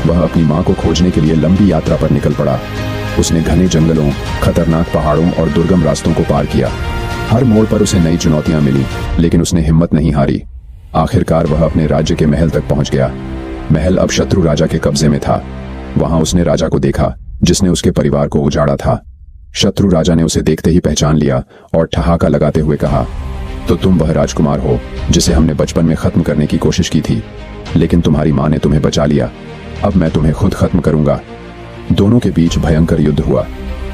वह अपनी माँ को खोजने के लिए लंबी यात्रा पर निकल पड़ा। उसने घने जंगलों, खतरनाक पहाड़ों और दुर्गम रास्तों को पार किया। हर मोड़ पर उसे नई चुनौतियां मिली, लेकिन उसने हिम्मत नहीं हारी। आखिरकार वह अपने राज्य के महल तक पहुंच गया। महल अब शत्रु राजा के कब्जे में था। वहां उसने राजा को देखा, जिसने उसके परिवार को उजाड़ा था। शत्रु राजा ने उसे देखते ही पहचान लिया और ठहाका लगाते हुए कहा, तो तुम वह राजकुमार हो जिसे हमने बचपन में खत्म करने की कोशिश की थी, लेकिन तुम्हारी माँ ने तुम्हें बचा लिया। अब मैं तुम्हें खुद खत्म करूंगा। दोनों के बीच भयंकर युद्ध हुआ।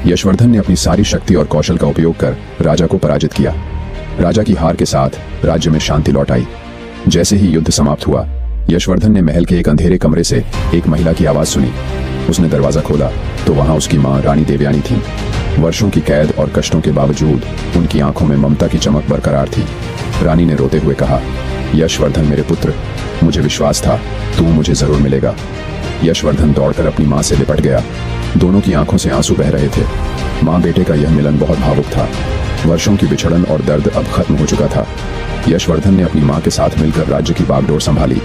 यशवर्धन ने अपनी सारी शक्ति और कौशल का उपयोग कर राजा को पराजित किया। राजा की हार के साथ राज्य में शांति लौट आई। जैसे ही युद्ध समाप्त हुआ, यशवर्धन ने महल के एक अंधेरे कमरे से एक महिला की आवाज सुनी। उसने दरवाजा खोला तो वहां उसकी माँ रानी देवयानी थी। वर्षों की कैद और कष्टों के बावजूद उनकी आंखों में ममता की चमक बरकरार थी। रानी ने रोते हुए कहा, यशवर्धन मेरे पुत्र, मुझे विश्वास था तू मुझे जरूर मिलेगा। यशवर्धन दौड़कर अपनी माँ से लिपट गया। दोनों की आंखों से आंसू बह रहे थे। माँ बेटे का यह मिलन बहुत भावुक था। वर्षों की बिछड़न और दर्द अब खत्म हो चुका था। यशवर्धन ने अपनी माँ के साथ मिलकर राज्य की बागडोर संभाली।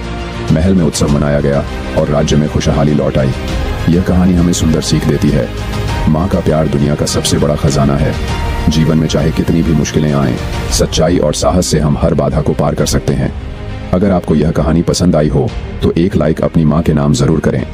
महल में उत्सव मनाया गया और राज्य में खुशहाली लौट आई। यह कहानी हमें सुंदर सीख देती है। माँ का प्यार दुनिया का सबसे बड़ा खजाना है। जीवन में चाहे कितनी भी मुश्किलें आएं, सच्चाई और साहस से हम हर बाधा को पार कर सकते हैं। अगर आपको यह कहानी पसंद आई हो तो एक लाइक अपनी माँ के नाम जरूर करें।